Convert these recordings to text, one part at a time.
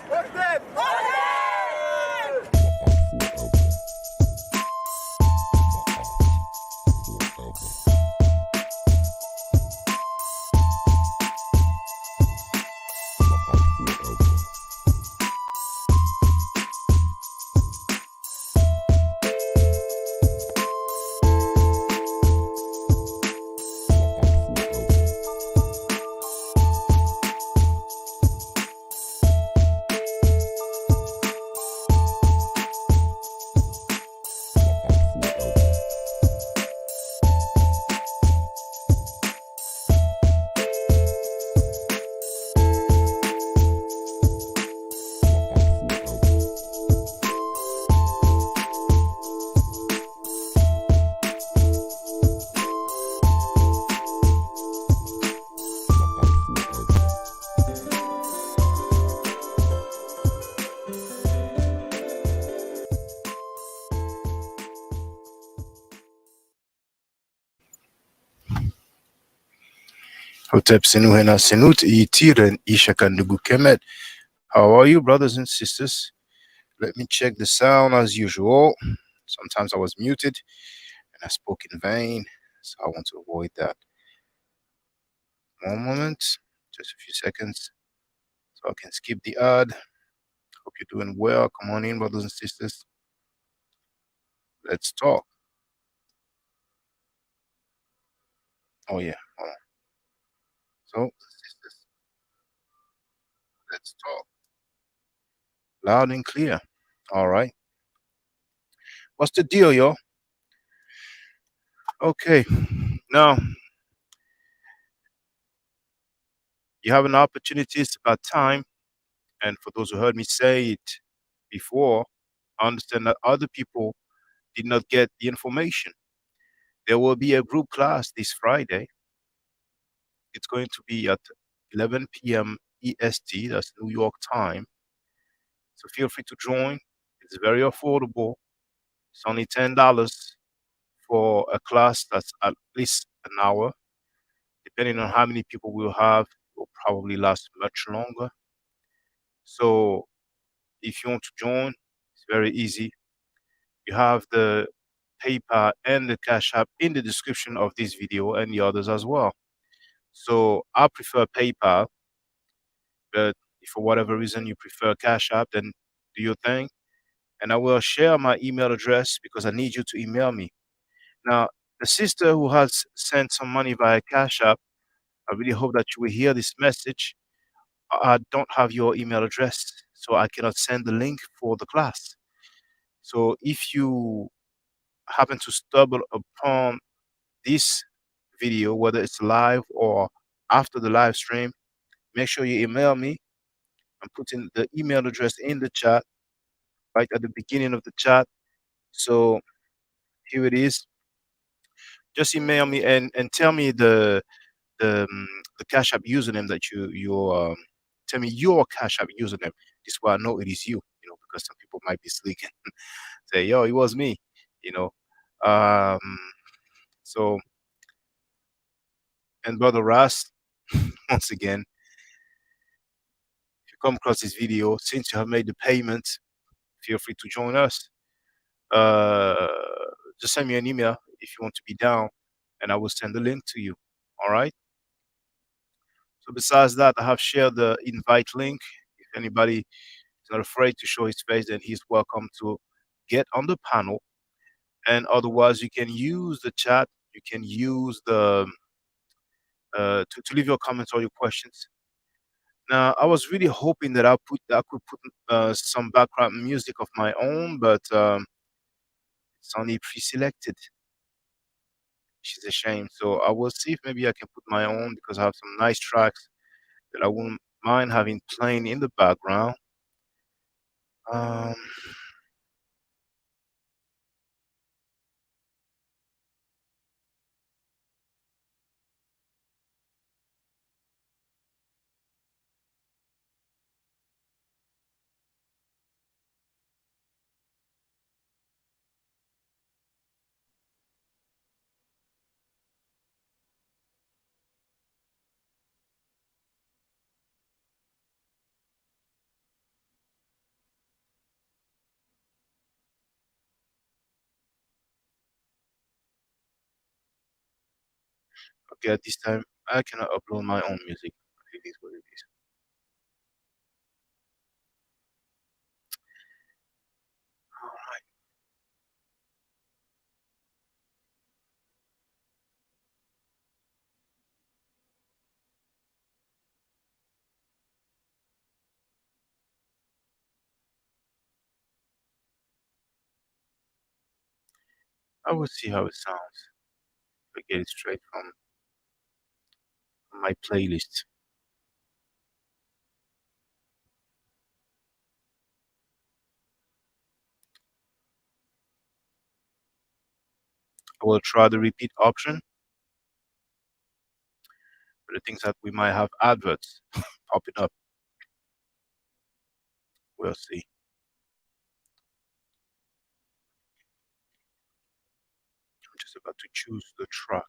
What's that? Hotep Senuhena Senut Itiren Ishakandugu Kemet. How are you, brothers and sisters? Let me check the sound as usual. Sometimes I was muted and I spoke in vain, so I want to avoid that. One moment, just a few seconds, so I can skip the ad. Hope you're doing well. Come on in, brothers and sisters. Let's talk. Oh yeah, hold on. So, sisters, let's talk. Loud and clear. All right. What's the deal, y'all? Okay. Now, you have an opportunity. It's about time. And for those who heard me say it before, I understand that other people did not get the information. There will be a group class this Friday. It's going to be at 11 p.m. EST, that's New York time. So feel free to join. It's very affordable. It's only $10 for a class that's at least an hour. Depending on how many people we'll have, it will probably last much longer. So if you want to join, it's very easy. You have the PayPal and the Cash App in the description of this video and the others as well. So I prefer PayPal, but if for whatever reason you prefer Cash App, then do your thing. And I will share my email address because I need you to email me. Now, the sister who has sent some money via Cash App, I really hope that you will hear this message. I don't have your email address, so I cannot send the link for the class. So if you happen to stumble upon this video, whether it's live or after the live stream, make sure you email me. I'm putting the email address in the chat, right at the beginning of the chat. So here it is. Just email me and tell me the Cash App username that you tell me your Cash App username. This way I know it is you. You know, because some people might be sleeking. Say, yo, it was me. You know. Um. So, and brother Ras, once again, if you come across this video, since you have made the payment, feel free to join us. Uh, just send me an email if you want to be down, and I will send the link to you. All right. So besides that, I have shared the invite link. If anybody is not afraid to show his face, then he's welcome to get on the panel. And otherwise, you can use the chat. You can use the to leave your comments or your questions. Now, I was really hoping that I could put some background music of my own, but it's only pre-selected, which is a shame. So I will see if maybe I can put my own because I have some nice tracks that I wouldn't mind having playing in the background. Um, Okay, at this time, I cannot upload my own music. It is what it is. I will see how it sounds. If I get it straight from my playlist. I will try the repeat option for the things that we might have adverts popping up. We'll see. I'm just about to choose the track.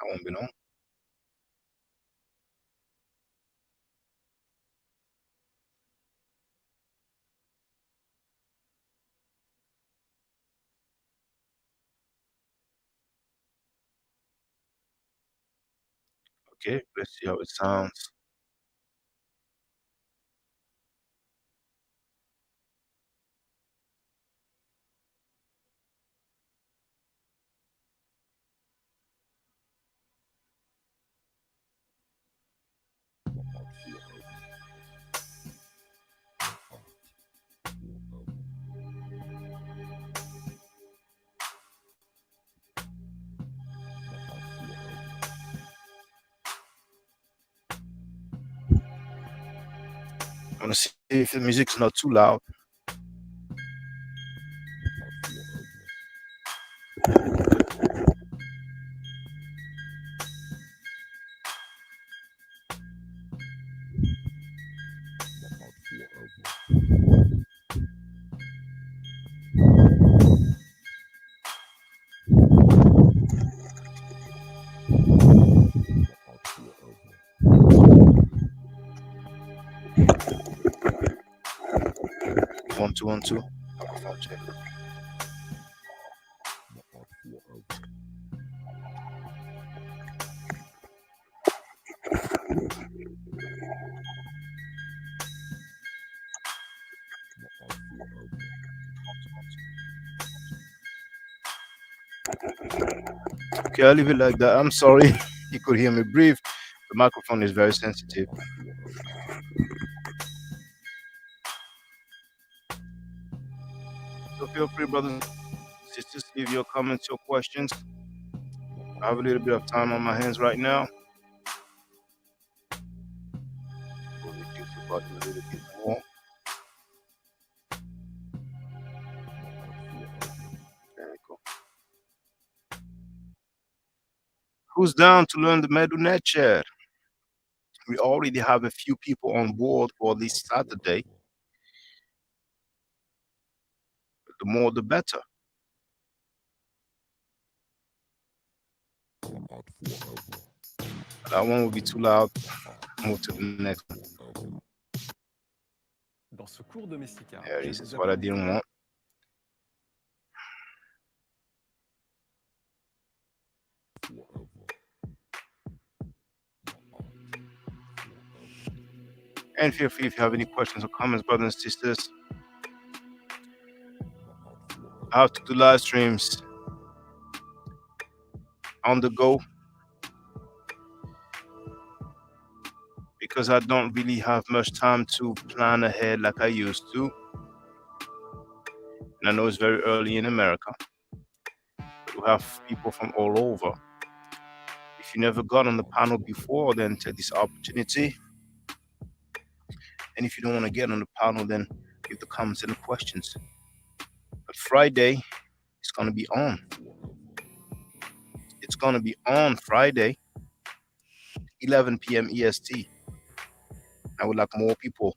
I won't be long. Okay, let's see how it sounds. I want to see if the music's not too loud. One, two, one, two. Microphone check. Okay, I'll leave it like that. I'm sorry. You could hear me breathe. The microphone is very sensitive. So feel free, brothers and sisters, leave your comments, your questions. I have a little bit of time on my hands right now. We'll reduce the volume a little bit more. There we go. Who's down to learn the Medu net chat? We already have a few people on board for this Saturday. The more, the better. That one will be too loud. Move to the next one. Dans ce cours domestica, There je it is. vous That's what I apprends didn't want. And feel free if you have any questions or comments, brothers and sisters. How to do live streams on the go, because I don't really have much time to plan ahead like I used to. And I know it's very early in America, but we have people from all over. If you never got on the panel before, then take this opportunity. And if you don't want to get on the panel, then leave the comments and the questions. But Friday, it's going to be on. It's going to be on Friday, 11 p.m. EST. I would like more people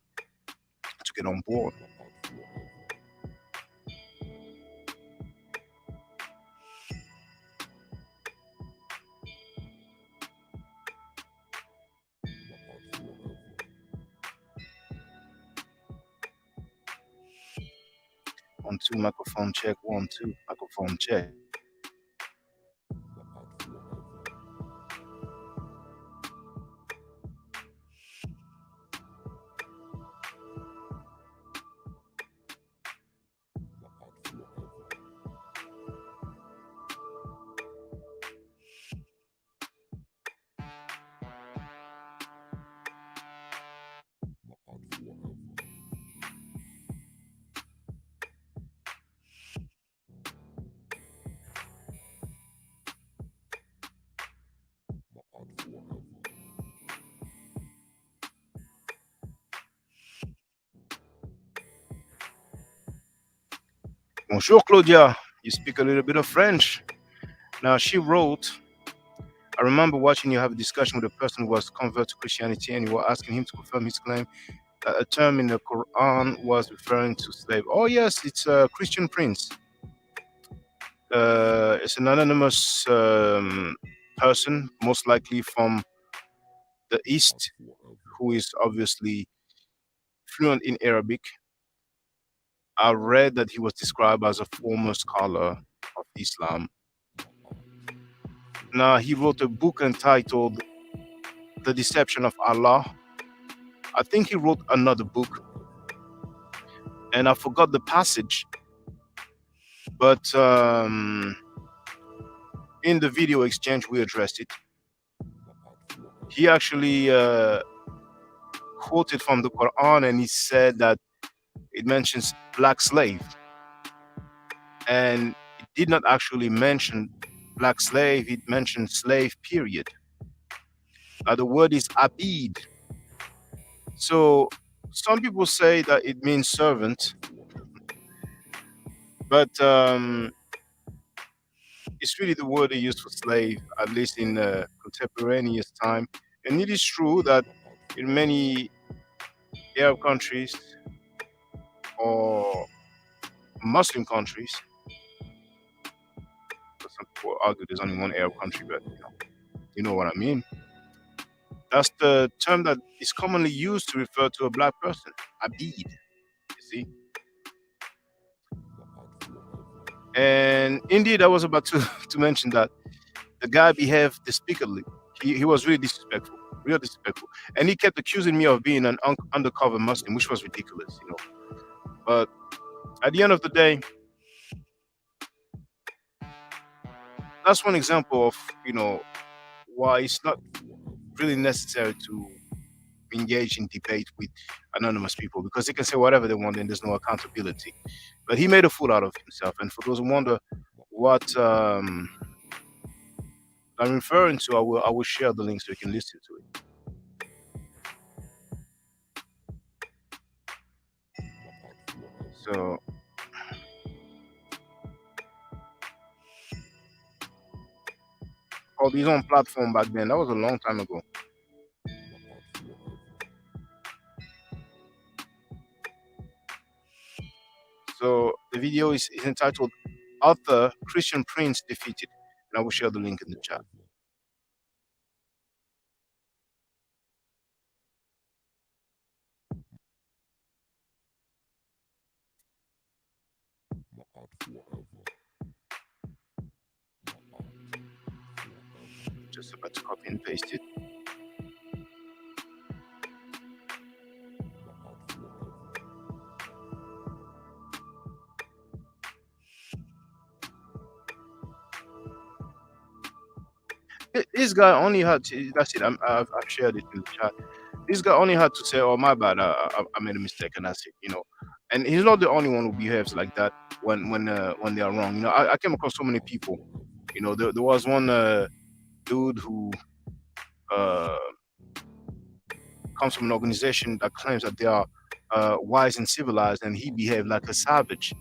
to get on board. One, two, microphone check. One, two, microphone check. Bonjour, Claudia. You speak a little bit of French. Now, she wrote, I remember watching you have a discussion with a person who was converted to Christianity and you were asking him to confirm his claim that a term in the Quran was referring to slave. Oh, yes, it's a Christian prince. It's an anonymous person, most likely from the East, who is obviously fluent in Arabic. I read that he was described as a former scholar of Islam. Now, he wrote a book entitled The Deception of Allah. I think he wrote another book, and I forgot the passage, but in the video exchange, we addressed it. He actually quoted from the Quran, and he said that it mentions black slave, and it did not actually mention black slave, it mentioned slave, period. The word is abid. So some people say that it means servant, but it's really the word they use for slave, at least in contemporaneous time. And it is true that in many Arab countries or Muslim countries, some people argue there's only one Arab country, but you know what I mean. That's the term that is commonly used to refer to a black person, abid, you see. And indeed, I was about to, to mention that the guy behaved despicably. He was really disrespectful, real disrespectful. And he kept accusing me of being an undercover Muslim, which was ridiculous, you know. But at the end of the day, that's one example of, why it's not really necessary to engage in debate with anonymous people because they can say whatever they want and there's no accountability. But he made a fool out of himself. And for those who wonder what I'm referring to, I will share the link so you can listen to it. So all these on platform back then, that was a long time ago. So the video is entitled Author Christian Prince Defeated. And I will share the link in the chat. Just about to copy and paste it. This guy only had to, that's it. I've shared it in the chat. This guy only had to say, "Oh, my bad, I made a mistake," and that's it. And he's not the only one who behaves like that when they are wrong. I came across so many people. There was one dude who uh, comes from an organization that claims that they are wise and civilized, and he behaved like a savage,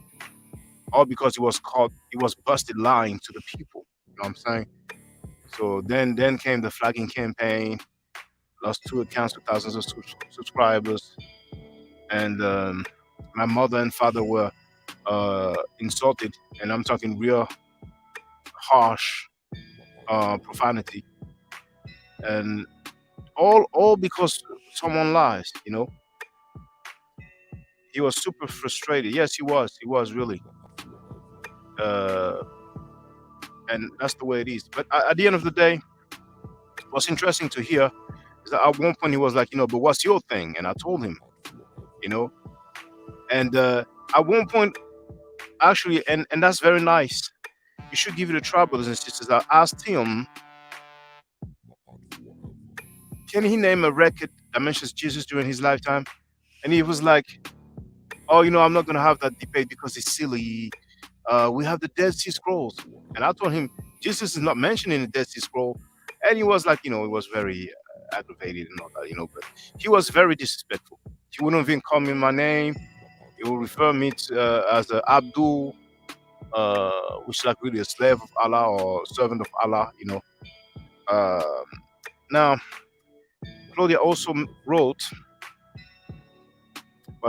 all because he was busted lying to the people. You know what I'm saying? So then came the flagging campaign, lost two accounts with thousands of subscribers, and my mother and father were insulted, and I'm talking real harsh profanity, and all because someone lies. He was super frustrated. Yes, he was. He was really. Uh, and that's the way it is. But at the end of the day, what's interesting to hear is that at one point he was like, but what's your thing? And I told him, you know, and at one point, actually, and that's very nice. You should give it a try, brothers and sisters. I asked him, can he name a record that mentions Jesus during his lifetime? And he was like, oh, I'm not going to have that debate because it's silly. We have the Dead Sea Scrolls. And I told him, Jesus is not mentioned in the Dead Sea Scroll. And he was like, he was very aggravated and all that, but he was very disrespectful. He wouldn't even call me my name. He would refer me to, as Abdul, which is like really a slave of Allah or servant of Allah. Um, Now, Claudia also wrote,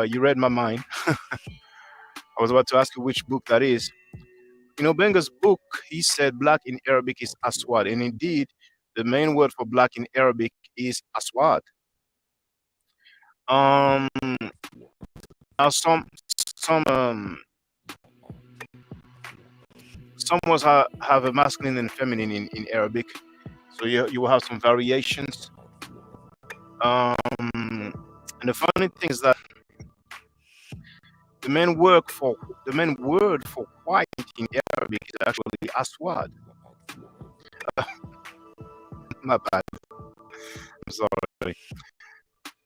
you read my mind. I was about to ask you which book that is. Benga's book, he said black in Arabic is aswad. And indeed, the main word for black in Arabic is aswad. Now some words have a masculine and feminine in Arabic. So you will have some variations. And the funny thing is that the main word for white in Arabic is actually aswad. Not bad. I'm sorry.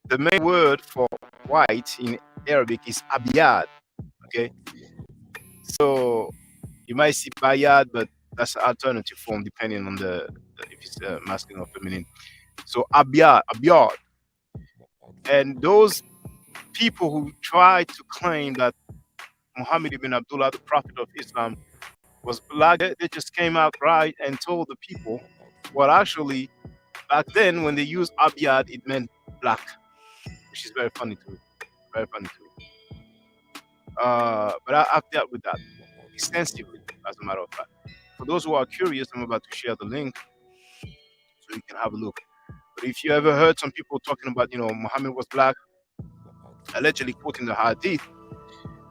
The main word for white in Arabic is abiyad. Okay, so you might see bayad, but that's an alternative form depending on if it's masculine or feminine. So abiyad, and those people who try to claim that Muhammad ibn Abdullah, the prophet of Islam, was black, they just came out right and told the people, well, actually, back then when they used abiyad, it meant black, which is very funny to me. Very funny to me. But I've dealt with that extensively, as a matter of fact. For those who are curious, I'm about to share the link so you can have a look. But if you ever heard some people talking about, Muhammad was black, allegedly quoting the hadith,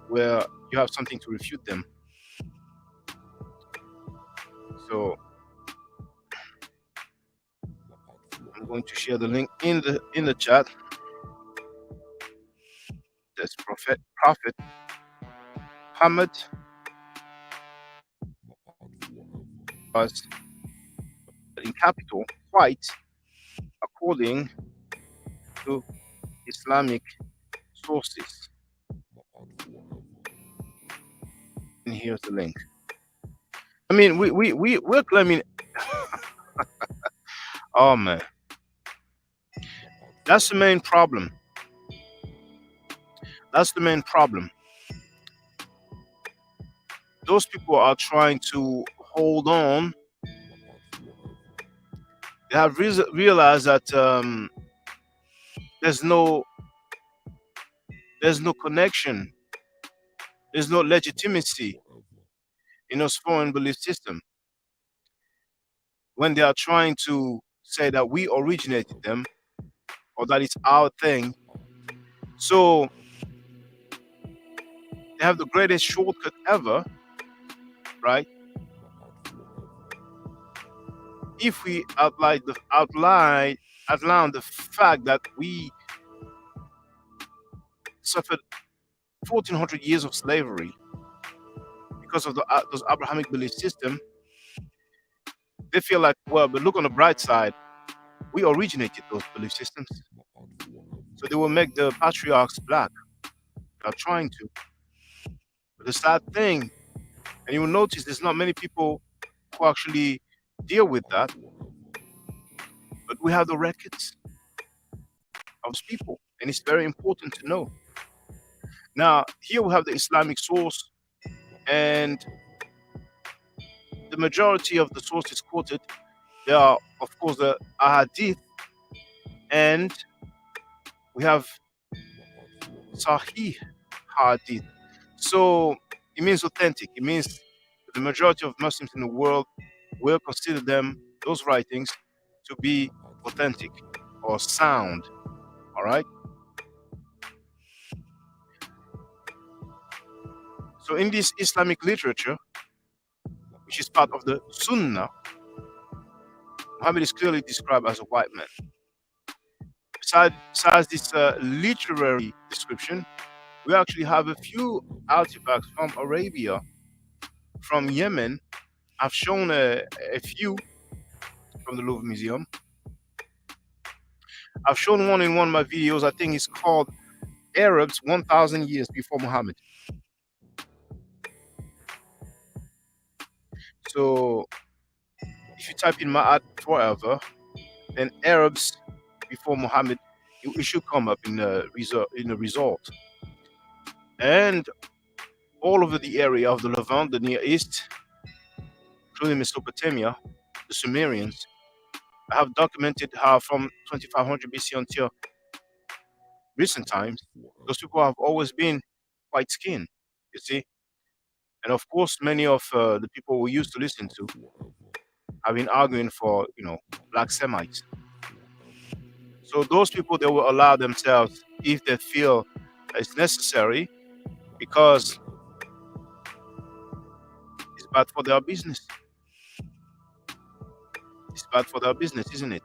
where you have something to refute them. So I'm going to share the link in the chat. That's Prophet Muhammad was in capital white according to Islamic sources. And here's the link. I mean, we're claiming. Oh man, that's the main problem. That's the main problem. Those people are trying to hold on. They have realized that there's no connection. There's no legitimacy in those foreign belief system when they are trying to say that we originated them or that it's our thing. So they have the greatest shortcut ever, right? If we outline the fact that we suffered 1400 years of slavery because of those Abrahamic belief system, they feel like, well, but look on the bright side, we originated those belief systems. So they will make the patriarchs black. They are trying to. But the sad thing, and you will notice there's not many people who actually deal with that, but we have the records of those people, and it's very important to know. Now, here we have the Islamic source, and the majority of the sources quoted, they are, of course, the Ahadith, and we have Sahih Hadith. So it means authentic. It means the majority of Muslims in the world will consider those writings, to be authentic or sound. All right. So in this Islamic literature, which is part of the Sunnah, Muhammad is clearly described as a white man. Besides this literary description, we actually have a few artifacts from Arabia, from Yemen. I've shown a few from the Louvre Museum. I've shown one in one of my videos. I think it's called Arabs 1,000 Years Before Muhammad. So if you type in Ma'at forever, then Arabs before Muhammad, it should come up in the result. And all over the area of the Levant, the Near East, including Mesopotamia, the Sumerians, have documented how from 2500 BC until recent times, those people have always been white skinned, you see. And of course, many of the people we used to listen to have been arguing for, black Semites. So those people, they will allow themselves, if they feel it's necessary, because it's bad for their business. It's bad for their business, isn't it?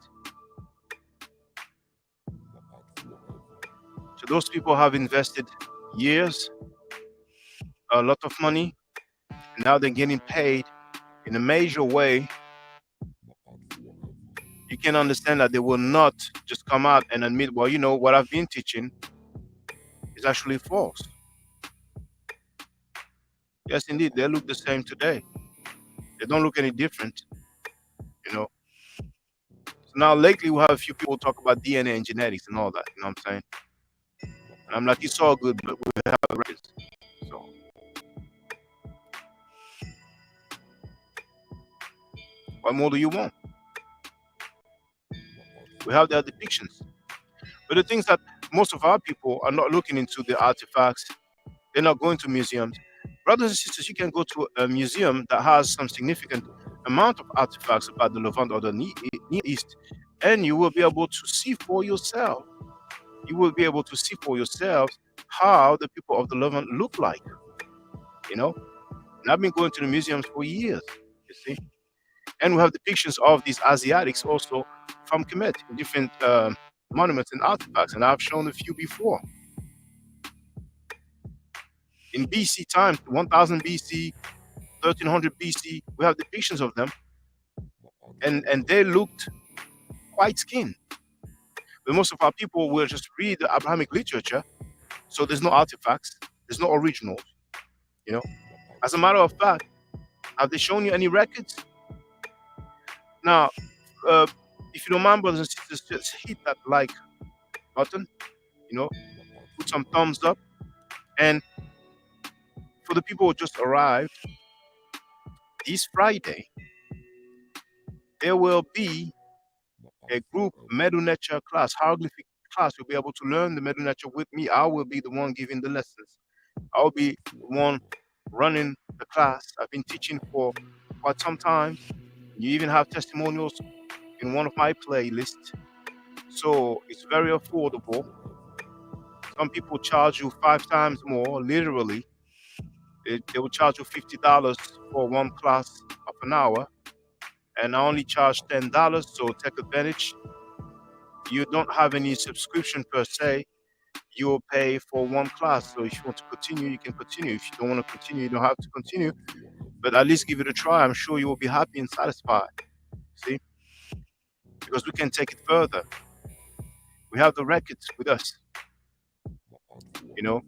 So those people have invested years, a lot of money, and now they're getting paid in a major way. You can understand that they will not just come out and admit, well, what I've been teaching is actually false. Yes, indeed, they look the same today. They don't look any different, you know. So now lately we have a few people talk about DNA and genetics and all that, you know what I'm saying? And I'm like, it's all good, but we have records. So what more do you want? We have their depictions. But the things that most of our people are not looking into the artifacts, they're not going to museums. Brothers and sisters, you can go to a museum that has some significant amount of artifacts about the Levant or the Near East, and you will be able to see for yourself. You will be able to see for yourselves how the people of the Levant look like, you know. And I've been going to the museums for years, you see. And we have depictions of these Asiatics also from Kemet, different monuments and artifacts, and I've shown a few before. In BC times, 1000 BC, 1300 BC, we have depictions of them, and they looked white skinned. But most of our people will just read the Abrahamic literature, so there's no artifacts, there's no originals, you know. As a matter of fact, have they shown you any records? Now, if you don't mind, brothers and sisters, just hit that like button, you know, put some thumbs up. And for the people who just arrived, this Friday, there will be a group Medu nature class, hieroglyphic class. You'll be able to learn the Medu nature with me. I will be the one giving the lessons. I'll be the one running the class. I've been teaching for quite some time. You even have testimonials in one of my playlists. So it's very affordable. Some people charge you 5 times more, literally. They will charge you $50 for one class of an hour. And I only charge $10, so take advantage. You don't have any subscription per se. You will pay for one class. So if you want to continue, you can continue. If you don't want to continue, you don't have to continue. But at least give it a try. I'm sure you will be happy and satisfied. See? Because we can take it further. We have the records with us. You know,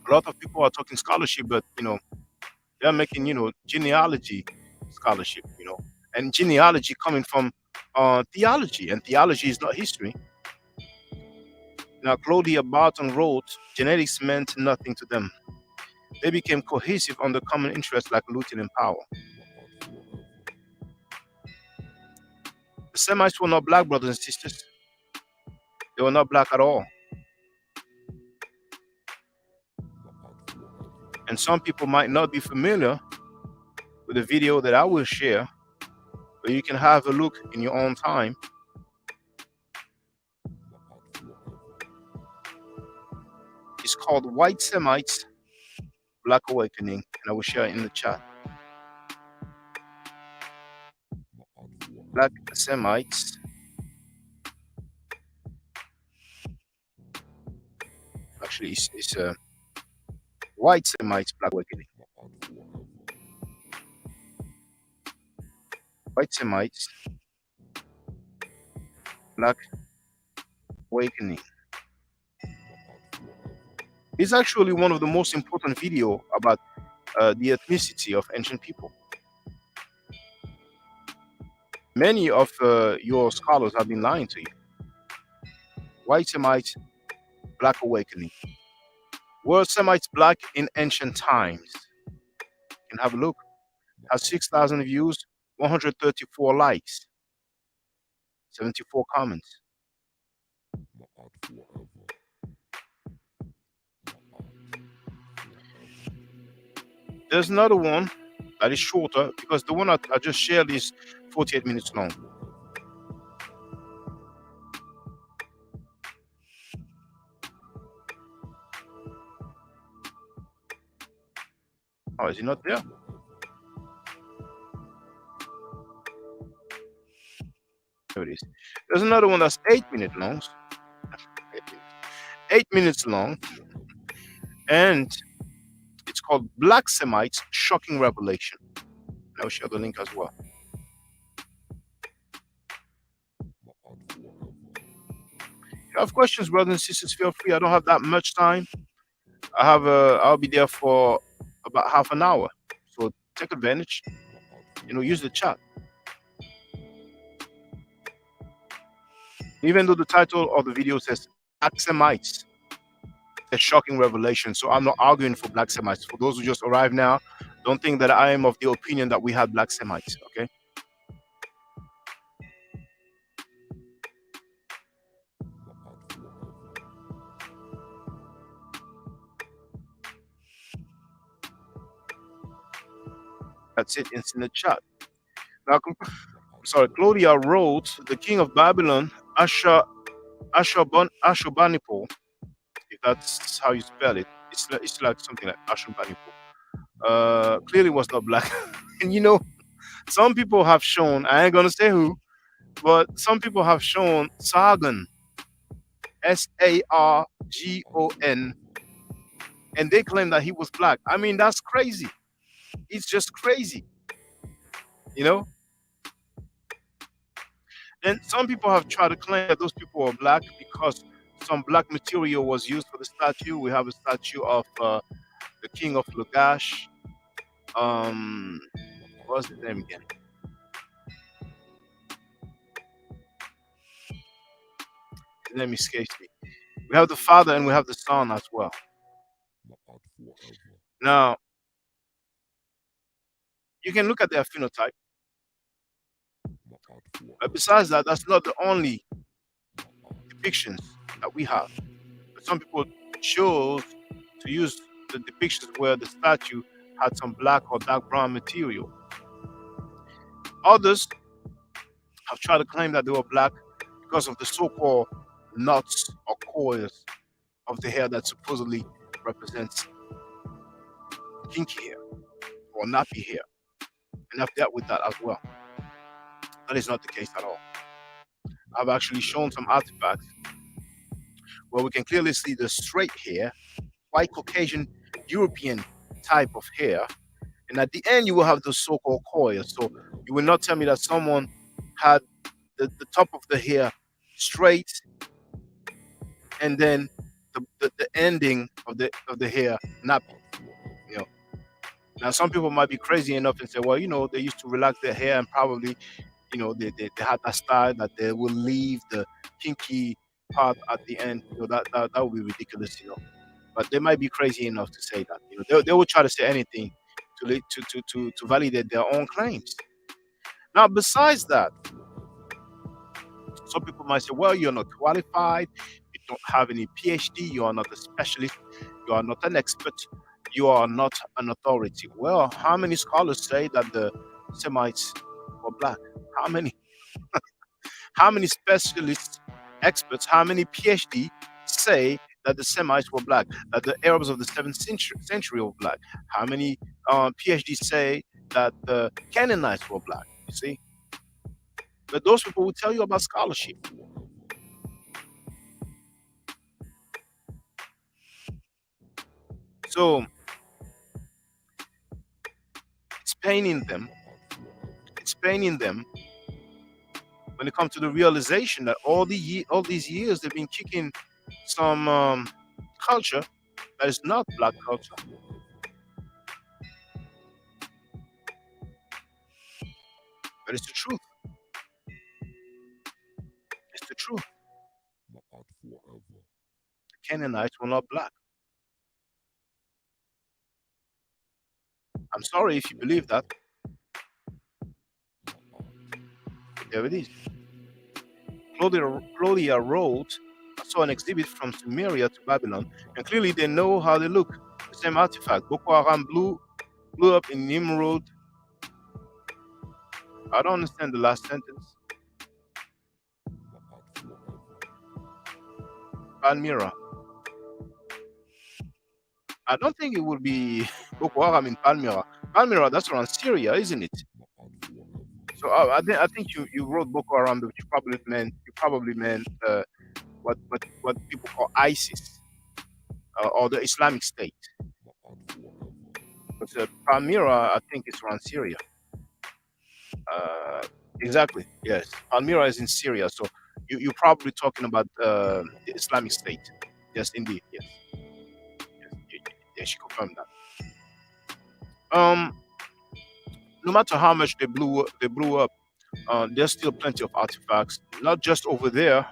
a lot of people are talking scholarship, but they're making genealogy scholarship. And genealogy coming from theology, and theology is not history. Now, Claudia Barton wrote, genetics meant nothing to them. They became cohesive under common interests like looting and power. The Semites were not black, brothers and sisters. They were not black at all. And some people might not be familiar with the video that I will share, but you can have a look in your own time. It's called White Semites Black Awakening, and I will share it in the chat. Black Semites. Actually, it's White Semites, Black Awakening. White Semites, Black Awakening. It's actually one of the most important video about the ethnicity of ancient people. Many of your scholars have been lying to you. White Semites, Black Awakening. Were Semites black in ancient times? You can have a look. Has 6,000 views, 134 likes, 74 comments. There's another one that is shorter because the one I just shared is 48 minutes long. Oh, is he not there? There it is. There's another one that's 8 minutes long. 8 minutes long. And it's called Black Semites Shocking Revelation. I'll share the link as well. If you have questions, brothers and sisters, feel free. I don't have that much time. I'll be there for about half an hour. So take advantage. Use the chat. Even though the title of the video says Black Semites, a shocking revelation. So I'm not arguing for Black Semites. For those who just arrived now, don't think that I am of the opinion that we have Black Semites, okay? That's it. It's in the chat. Now, Claudia wrote, the king of Babylon, Ashurbanipal, if that's how you spell it. It's like something like Ashurbanipal. Clearly was not black. And some people have shown, I ain't gonna say who, but some people have shown Sargon, Sargon, and they claim that he was black. I mean, that's crazy. It's just crazy, And some people have tried to claim that those people are black because some black material was used for the statue. We have a statue of the king of Lagash. What's his name again? His name escapes me. We have the Father and we have the Son as well. Now, you can look at their phenotype. But besides that, that's not the only depictions that we have. But some people chose to use the depictions where the statue had some black or dark brown material. Others have tried to claim that they were black because of the so-called knots or coils of the hair that supposedly represents kinky hair or nappy hair. And I've dealt with that as well. That is not the case at all. I've actually shown some artifacts where we can clearly see the straight hair, white Caucasian European type of hair, and at the end you will have the so-called coils. So you will not tell me that someone had the top of the hair straight and then the ending of the hair nappy. Now some people might be crazy enough and say, well, they used to relax their hair and probably they had that style that they will leave the kinky part at the end. That would be ridiculous, But they might be crazy enough to say that. They will try to say anything to validate their own claims. Now, besides that, some people might say, well, you're not qualified, you don't have any PhD, you are not a specialist, you are not an expert, you are not an authority. Well, how many scholars say that the Semites were black? How many? How many specialists, experts, how many PhD say that the Semites were black, that the Arabs of the seventh century were black? How many PhDs say that the Canaanites were black? You see, but those people will tell you about scholarship. So it's paining them. It's paining them when it comes to the realization that all these years they've been kicking some culture that is not black culture. But it's the truth. It's the truth. The Canaanites were not black. I'm sorry if you believe that. There it is. Claudia wrote, I saw an exhibit from Sumeria to Babylon, and clearly they know how they look. The same artifact. Boko Haram blew up in Nimrod. I don't understand the last sentence. Palmyra. I don't think it would be Boko Haram in Palmyra. Palmyra, that's around Syria, isn't it? So I think you wrote Boko Haram, but you probably meant what people call ISIS or the Islamic State. But Palmyra, I think it's around Syria. Uh, exactly. Yes, Palmyra is in Syria. So you're probably talking about the Islamic State. Yes, indeed. Yes, yes, yes. She confirmed that. No matter how much they blew up, there's still plenty of artifacts, not just over there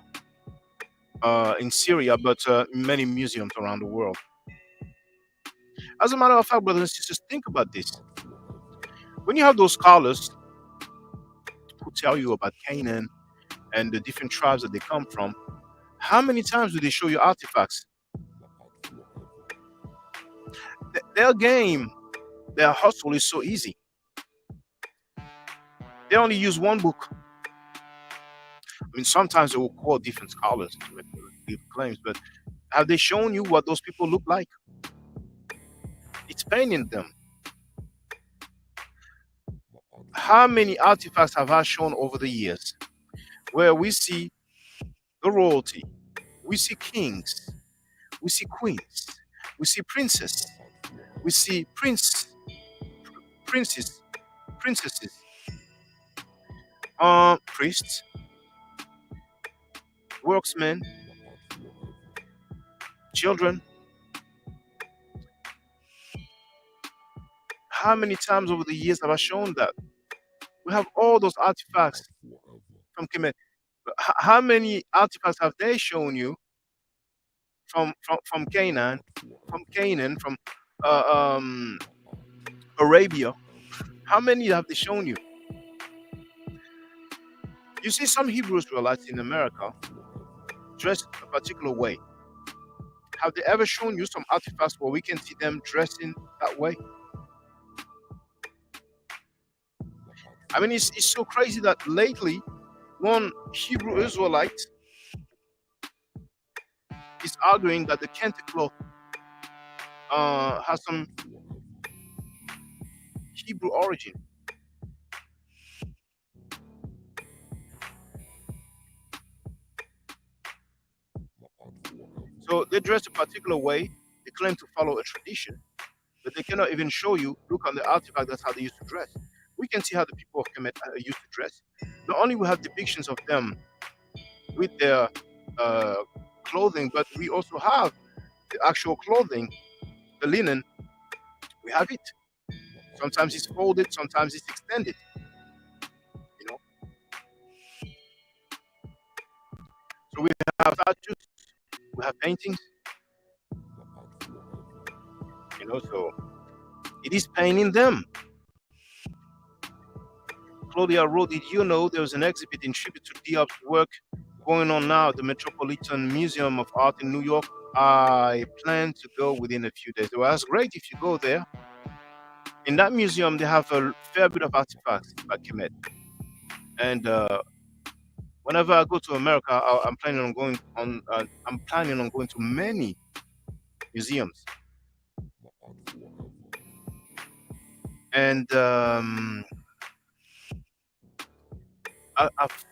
in Syria, but in many museums around the world. As a matter of fact, brothers and sisters, think about this. When you have those scholars who tell you about Canaan and the different tribes that they come from, how many times do they show you artifacts? Their game, their hustle is so easy. They only use one book. I mean, sometimes they will call different scholars to make different claims, but have they shown you what those people look like? It's paining them. How many artifacts have I shown over the years where we see the royalty, we see kings, we see queens, we see princes, we see princes, princesses, priests, worksmen, children. How many times over the years have I shown that? We have all those artifacts from Kemet. How many artifacts have they shown you from Canaan, from uh, um, Arabia? How many have they shown you? You see some Hebrew Israelites in America dressed a particular way. Have they ever shown you some artifacts where we can see them dressing that way? I mean, it's so crazy that lately one Hebrew Israelite is arguing that the kente cloth has some Hebrew origin. So they dress a particular way. They claim to follow a tradition, but they cannot even show you. Look on the artifact. That's how they used to dress. We can see how the people of Kemet used to dress. Not only we have depictions of them with their uh, clothing, but we also have the actual clothing, the linen. We have it. Sometimes it's folded, sometimes it's extended. You know, so we have statues, we have paintings. So it is paining them. Claudia wrote, did you know there was an exhibit in tribute to Diop's work going on now at the Metropolitan Museum of Art in New York? I plan to go within a few days. Well, that's great if you go there. In that museum, they have a fair bit of artifacts by Kemet. And Whenever I go to America, I'm planning on going to many museums, and I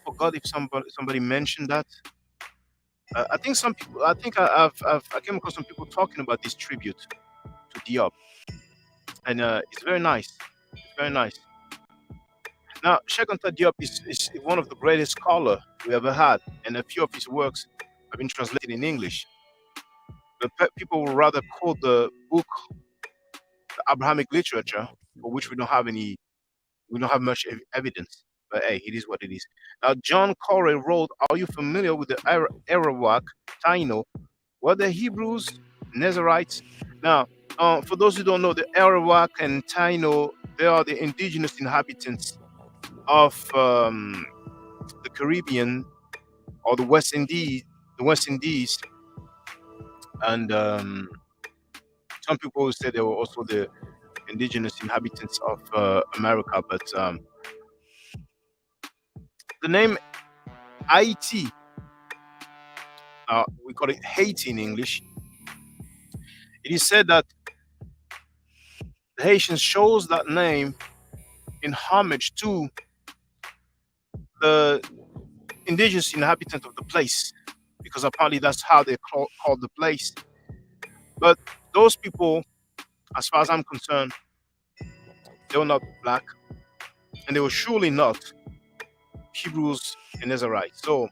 forgot if somebody mentioned that. I think some people. I think I came across some people talking about this tribute to Diop, and it's very nice. It's very nice. Now, Cheikh Anta Diop is one of the greatest scholar we ever had, and a few of his works have been translated in English. But people will rather quote the book, the Abrahamic literature, for which we don't have much evidence. But hey, it is what it is. Now, John Corey wrote, "Are you familiar with the Arawak Taino? Were they Hebrews, Nazarites?" Now, for those who don't know, the Arawak and Taino, they are the indigenous inhabitants of the Caribbean or the West Indies, and some people say they were also the indigenous inhabitants of America. But the name Haiti, we call it Haiti in English. It is said that the Haitians chose that name in homage to the indigenous inhabitant of the place, because apparently that's how they called the place. But those people, as far as I'm concerned, they were not black, and they were surely not Hebrews and Nazarites. So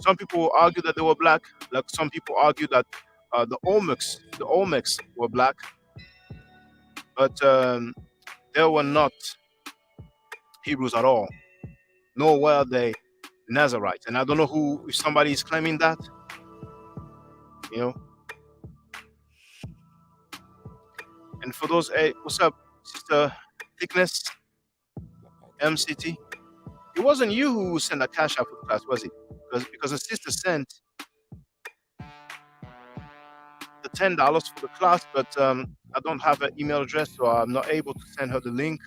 some people argue that they were black, like some people argue that the Olmecs were black, but they were not Hebrews at all, nor were they Nazarites. And I don't know who, if somebody is claiming that, you know. And for those, hey, what's up, Sister Thickness, MCT? It wasn't you who sent a cash out for the class, was it? Because the sister sent the $10 for the class, but I don't have her email address, so I'm not able to send her the link.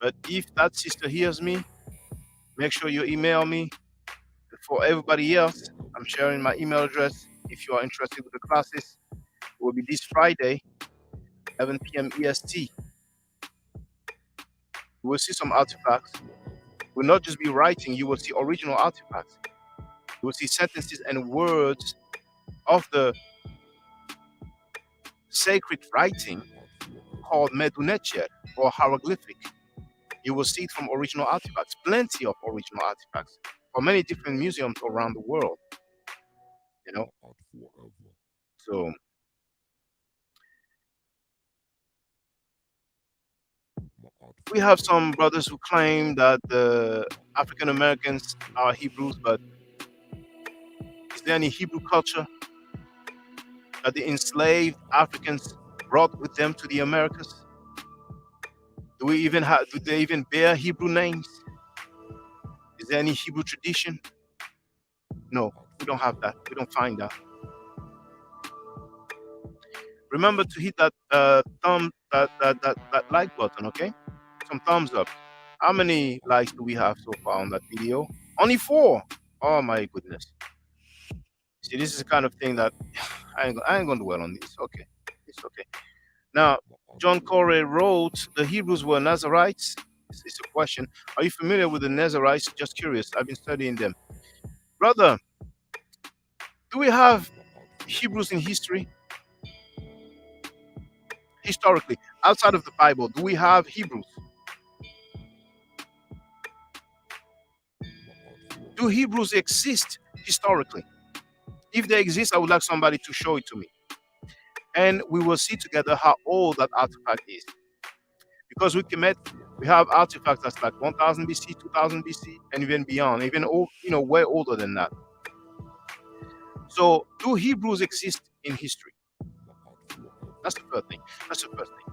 But if that sister hears me, make sure you email me. And for everybody else, I'm sharing my email address. If you are interested with the classes, it will be this Friday, 11 p.m. EST. You will see some artifacts. You will not just be writing, you will see original artifacts. You will see sentences and words of the sacred writing called Medu or Hieroglyphic. You will see it from original artifacts, plenty of original artifacts from many different museums around the world, you know. So we have some brothers who claim that the African Americans are Hebrews, but is there any Hebrew culture that the enslaved Africans brought with them to the Americas? Do they even bear Hebrew names? Is there any Hebrew tradition? No, we don't have that. We don't find that. Remember to hit that that like button, okay? Some thumbs up. How many likes do we have so far on that video? Only 4. Oh my goodness. See, this is the kind of thing that I ain't gonna dwell on this. Okay, it's okay. Now, John Corey wrote, "The Hebrews were Nazarites." It's a question. Are you familiar with the Nazarites? Just curious. I've been studying them, brother. Do we have Hebrews in history? Historically, outside of the Bible, do we have Hebrews? Do Hebrews exist historically? If they exist, I would like somebody to show it to me. And we will see together how old that artifact is. Because we have artifacts that's like 1000 BC, 2000 BC, and even beyond, even old, way older than that. So, do Hebrews exist in history? That's the first thing. That's the first thing.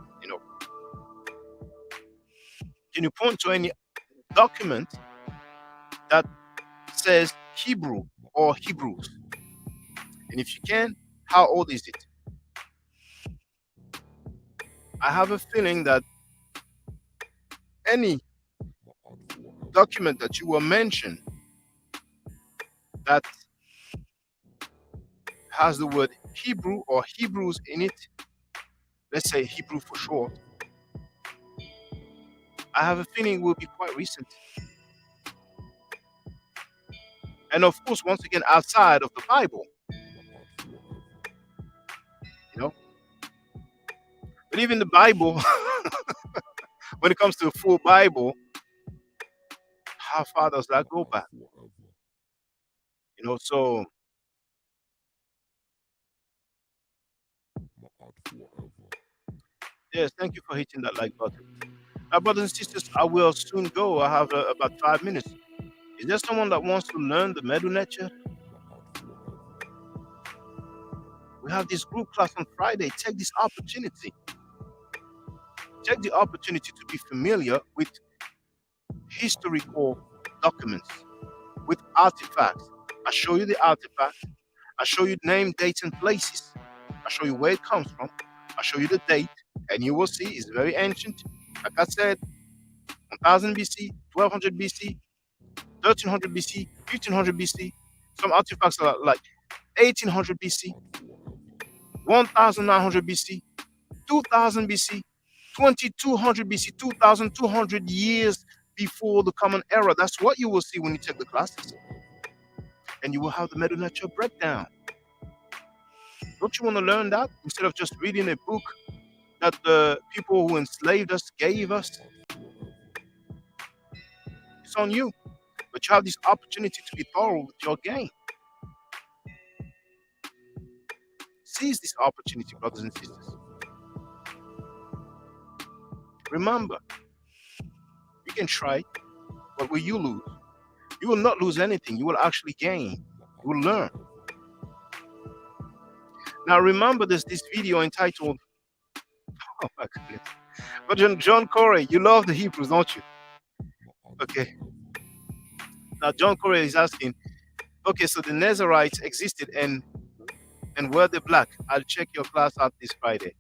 Can you point to any document that says Hebrew or Hebrews? And if you can, how old is it? I have a feeling that any document that you will mention that has the word Hebrew or Hebrews in it, let's say Hebrew for short, I have a feeling it will be quite recent. And of course, once again, outside of the Bible, you know. But even the Bible, when it comes to a full Bible, how far does that go back? You know, so yes, thank you for hitting that like button. Now, brothers and sisters, I will soon go. I have about 5 minutes. Is there someone that wants to learn the Medu lecture? We have this group class on Friday. Take this opportunity. Take the opportunity to be familiar with historical documents, with artifacts. I show you the artifacts. I show you name, dates, and places. I show you where it comes from. I show you the date, and you will see it's very ancient. Like I said, 1000 BC, 1200 BC, 1300 BC, 1500 BC. Some artifacts are like 1800 BC, 1900 BC, 2000 BC, 2200 BC, 2200 years before the Common Era. That's what you will see when you take the classes. And you will have the Medu Lecture breakdown. Don't you want to learn that instead of just reading a book that the people who enslaved us gave us? It's on you. But you have this opportunity to be thorough with your game. Seize this opportunity, brothers and sisters. Remember, you can try, but will you lose? You will not lose anything. You will actually gain. You will learn. Now remember, there's this video entitled, oh my goodness. But John Corey, you love the Hebrews, don't you? Okay. Now John Corey is asking, okay, so the Nazarites existed and were they black? I'll check your class out this Friday.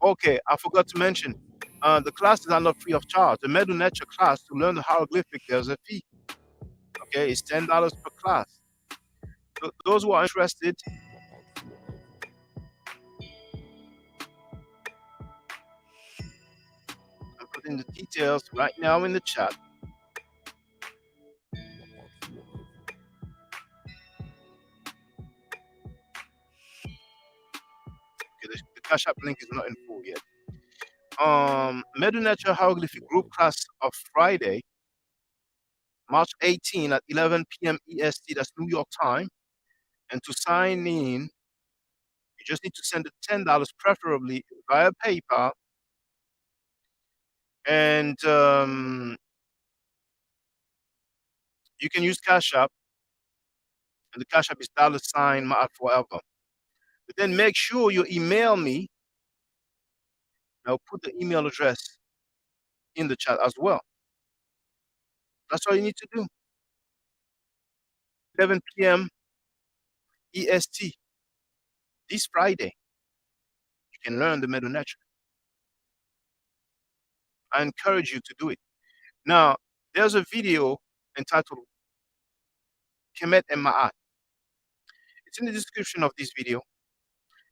Okay, I forgot to mention, the classes are not free of charge. The Medu Nature class, to learn the hieroglyphic, there's a fee. Okay, it's $10 per class. So those who are interested, I'm putting the details right now in the chat. Okay, the Cash App link is not in full yet. Medu Nature Hieroglyphic Group class of Friday, March 18 at 11 p.m. EST, that's New York time. And to sign in, you just need to send the $10, preferably via PayPal. And you can use Cash App, and the Cash App is $ Ma'at forever. But then make sure you email me. I'll put the email address in the chat as well. That's all you need to do. 11 p.m. EST this Friday. You can learn the Medu Nature. I encourage you to do it. Now, there's a video entitled Kemet and Ma'at. It's in the description of this video.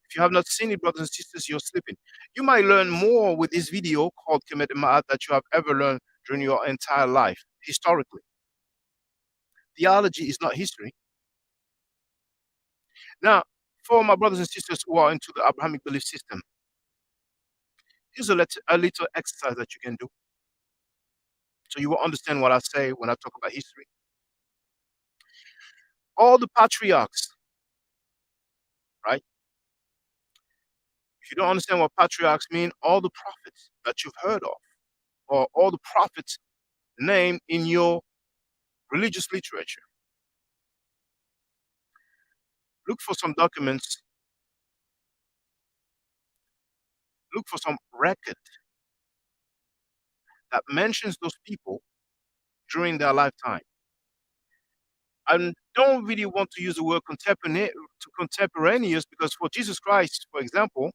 If you have not seen it, brothers and sisters, you're slipping. You might learn more with this video called Kemet and Ma'at that you have ever learned during your entire life, historically. Theology is not history. Now, for my brothers and sisters who are into the Abrahamic belief system, here's a little exercise that you can do so you will understand what I say when I talk about history. All the patriarchs, right? If you don't understand what patriarchs mean, all the prophets that you've heard of, or all the prophets named in your religious literature, look for some documents, look for some record that mentions those people during their lifetime. I don't really want to use the word contemporaneous because for Jesus Christ, for example,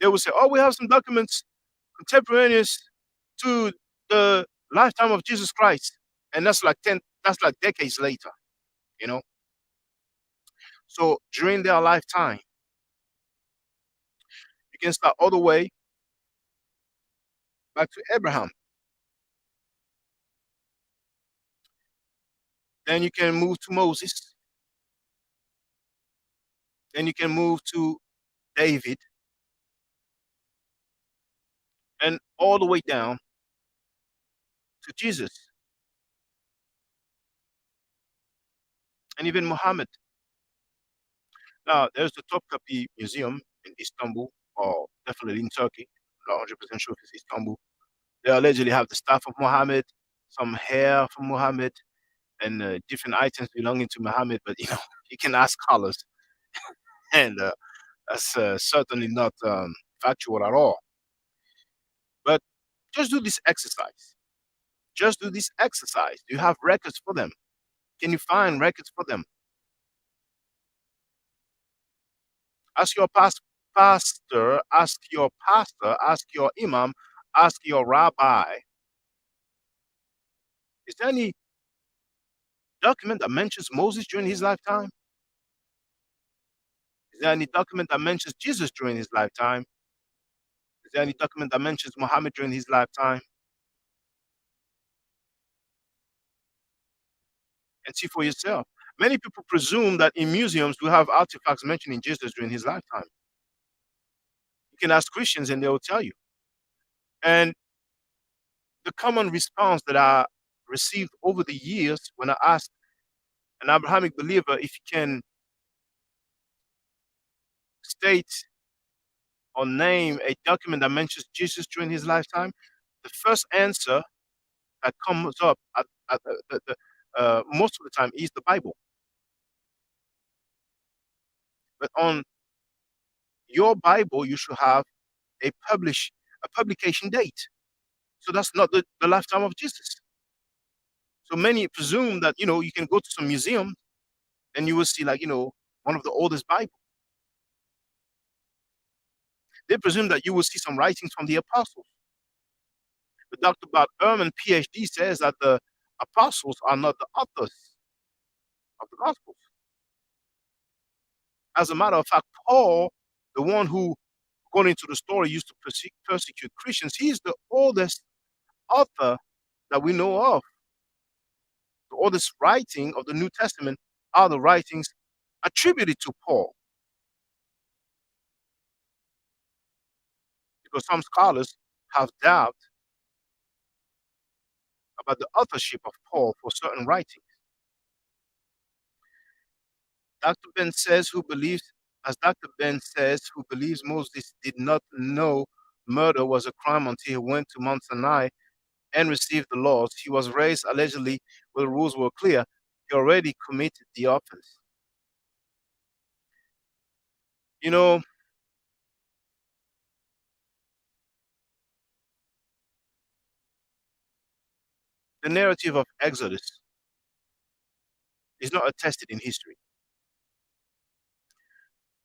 they will say, oh, we have some documents contemporaneous to the lifetime of Jesus Christ. and that's like 10. That's like decades later. You know, so during their lifetime, you can start all the way back to Abraham. Then you can move to Moses. Then you can move to David, and all the way down to Jesus, and even Muhammad. Now, there's the Topkapi Museum in Istanbul, or definitely in Turkey. Not 100% sure if it's Istanbul. They allegedly have the staff of Muhammad, some hair from Muhammad, and different items belonging to Muhammad. But you can ask scholars, and that's certainly not factual at all. But just do this exercise. Just do this exercise. Do you have records for them? Can you find records for them? Ask your pastor, ask your pastor, ask your imam, ask your rabbi. Is there any document that mentions Moses during his lifetime? Is there any document that mentions Jesus during his lifetime? Is there any document that mentions Muhammad during his lifetime? And see for yourself. Many people presume that in museums we have artifacts mentioning Jesus during his lifetime. You can ask Christians and they will tell you. And the common response that I received over the years when I asked an Abrahamic believer if he can state or name a document that mentions Jesus during his lifetime, the first answer that comes up most of the time is the Bible. But on your Bible, you should have a publication date. So that's not the lifetime of Jesus. So many presume that you can go to some museum and you will see like one of the oldest Bible. They presume that you will see some writings from the apostles. But Dr. Bob Ehrman, PhD, says that the apostles are not the authors of the Gospels. As a matter of fact, Paul, the one who, according to the story, used to persecute Christians, he's the oldest author that we know of. The oldest writing of the New Testament are the writings attributed to Paul. Because some scholars have doubt about the authorship of Paul for certain writings. Dr. Ben says, as Dr. Ben says, who believes Moses did not know murder was a crime until he went to Mount Sinai and received the laws. He was raised allegedly where the rules were clear. He already committed the offense. You know, the narrative of Exodus is not attested in history.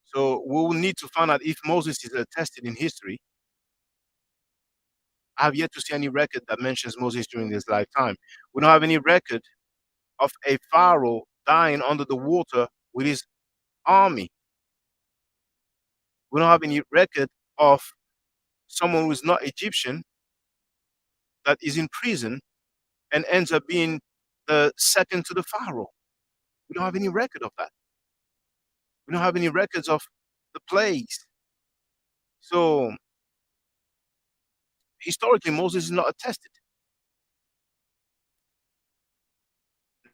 So we will need to find out if Moses is attested in history. I have yet to see any record that mentions Moses during his lifetime. We don't have any record of a pharaoh dying under the water with his army. We don't have any record of someone who is not Egyptian that is in prison and ends up being the second to the pharaoh. We don't have any record of that. We don't have any records of the plagues. So historically, Moses is not attested.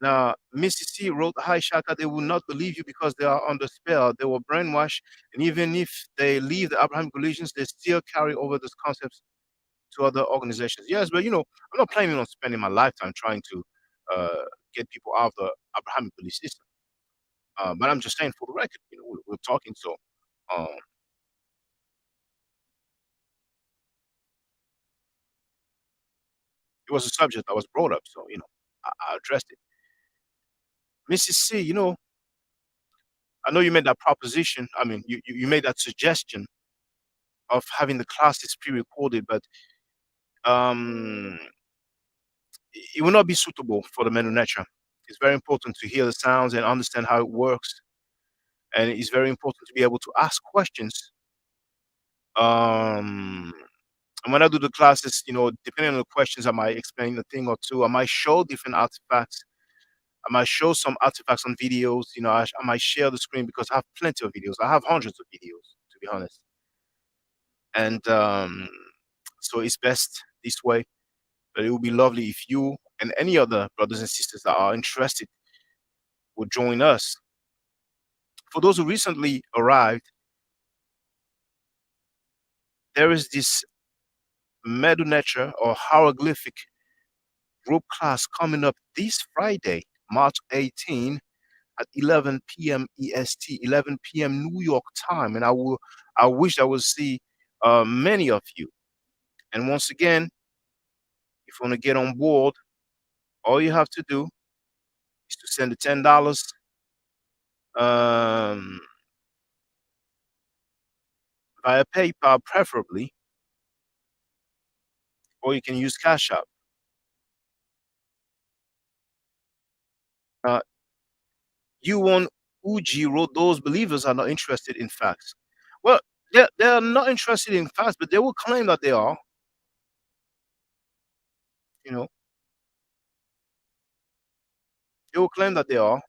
Now, Missy C wrote, Hi Shaka, they will not believe you because they are under spell. They were brainwashed. And even if they leave the Abrahamic religions, they still carry over those concepts to other organizations. Yes, but I'm not planning on spending my lifetime trying to uh, get people out of the Abrahamic belief system. But I'm just saying for the record, we're talking. So um, it was a subject that was brought up. So, I addressed it. Mrs. C, I know you made that proposition. I mean, you made that suggestion of having the classes pre-recorded, but um, it will not be suitable for the Medu nature. It's very important to hear the sounds and understand how it works, and it's very important to be able to ask questions. Um, and when I do the classes, depending on the questions, I might explain a thing or two. I might show different artifacts. I might show some artifacts on videos. I might share the screen because I have plenty of videos. I have hundreds of videos, to be honest. And so it's best this way. But it would be lovely if you and any other brothers and sisters that are interested would join us. For those who recently arrived, there is this Medu Nature or Hieroglyphic group class coming up this Friday, March 18 at 11 p.m. EST, 11 p.m. New York time. And I wish I would see many of you. And once again, if you want to get on board, all you have to do is to send the $10 um, via PayPal, preferably, or you can use Cash App. Uh, you want Ujiro, those believers are not interested in facts. Well, they're not interested in facts, but they will claim that they are, you know, they will claim that they are.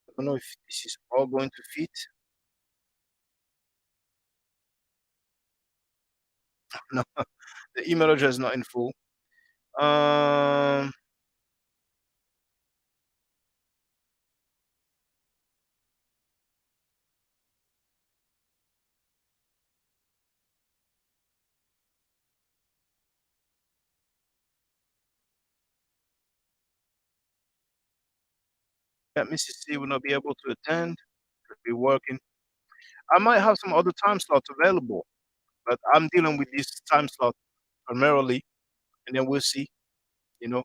I don't know if this is all going to fit. No, the email address is not in full. Um, that Mrs. C will not be able to attend, could be working. I might have some other time slots available, but I'm dealing with this time slot primarily, and then we'll see, you know,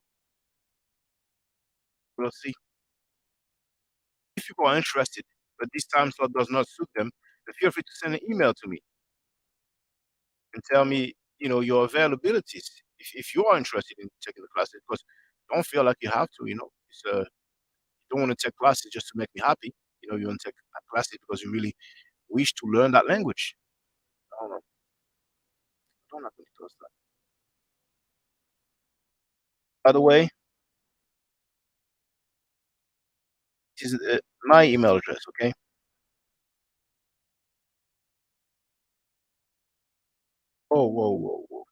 we'll see. If people are interested, but this time slot does not suit them, then feel free to send an email to me and tell me, your availabilities if you are interested in taking the classes. Because don't feel like you have to, you don't want to take classes just to make me happy. You want to take classes because you really wish to learn that language. I don't know. I don't have any thoughts that. By the way, this is my email address. Okay. Oh, whoa, whoa, whoa.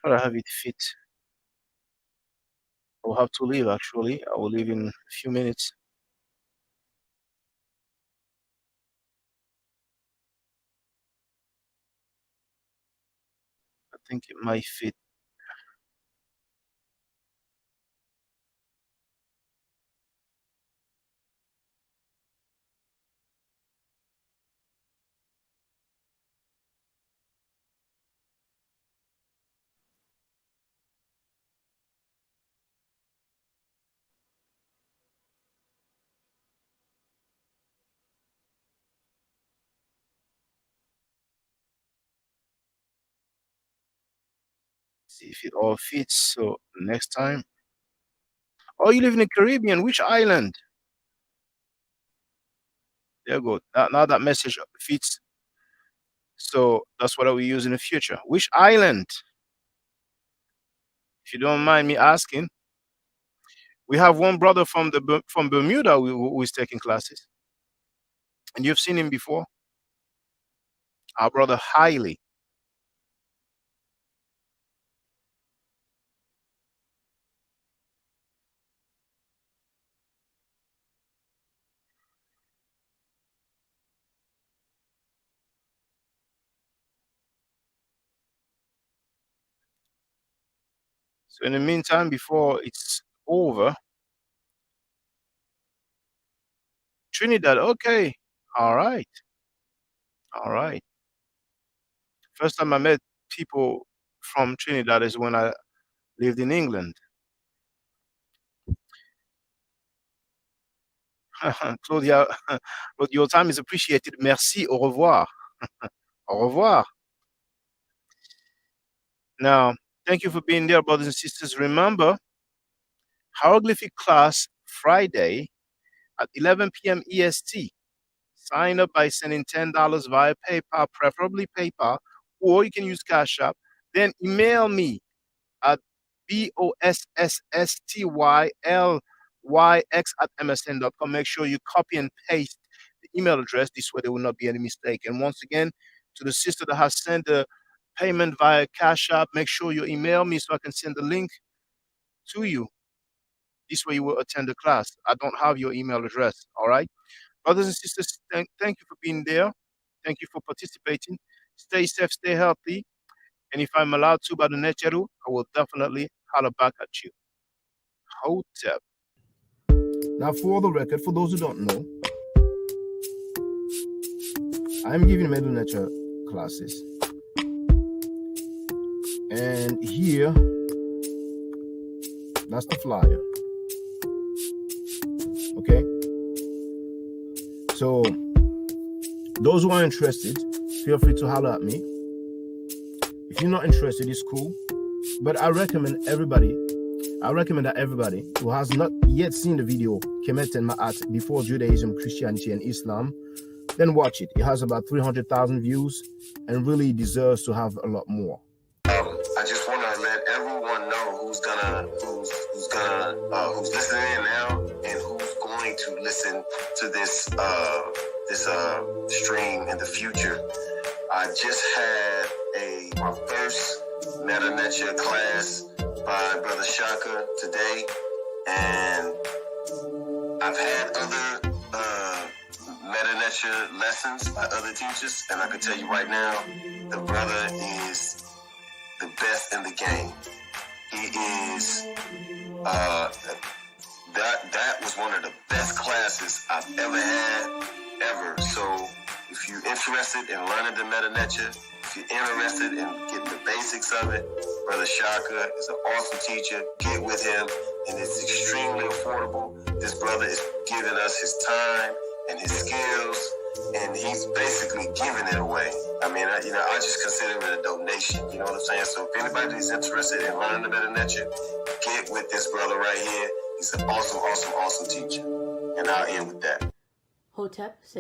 Try to have it fit. I will have to leave. Actually, I will leave in a few minutes. I think it might fit. See if it all fits. So next time. Oh, you live in the Caribbean. Which island? There you go. Now that message fits. So that's what I will use in the future. Which island? If you don't mind me asking. We have one brother from from Bermuda who is taking classes, and you've seen him before. Our brother Hailey. So in the meantime, before it's over, Trinidad. Okay. All right. All right. First time I met people from Trinidad is when I lived in England. Claudia, your time is appreciated. Merci. Au revoir. Au revoir. Now, thank you for being there, brothers and sisters. Remember, hieroglyphic class Friday at 11 p.m. EST. Sign up by sending $10 via PayPal, preferably PayPal, or you can use Cash App. Then email me at bossstylys@msn.com. Make sure you copy and paste the email address. This way there will not be any mistake. And once again, to the sister that has sent the payment via Cash App, make sure you email me so I can send the link to you. This way you will attend the class. I don't have your email address. All right. Brothers and sisters, thank you for being there. Thank you for participating. Stay safe, stay healthy. And if I'm allowed to by the Necheru, I will definitely holler back at you. Hotep. Now, for the record, for those who don't know, I'm giving Medu Nature classes. And here, that's the flyer. Okay? So, those who are interested, feel free to holler at me. If you're not interested, it's cool. But I recommend that everybody who has not yet seen the video, Kemet and Ma'at, Before Judaism, Christianity, and Islam, then watch it. It has about 300,000 views and really deserves to have a lot more. I just want to let everyone know who's listening in now and who's going to listen to this stream in the future. I just had my first Meta Nature class by Brother Shaka today, and I've had other Meta Nature lessons by other teachers, and I can tell you right now, the brother is the best in the game. He is that was one of the best classes I've ever had, ever. So if you're interested in learning the Meta Nature, if you're interested in getting the basics of it, Brother Shaka is an awesome teacher. Get with him, and it's extremely affordable. This brother is giving us his time and his skills, and he's basically giving it away. I mean, I just consider it a donation. You know what I'm saying? So if anybody's interested in learning the Meta Nature, get with this brother right here. He's an awesome, awesome, awesome teacher. And I'll end with that. Hotep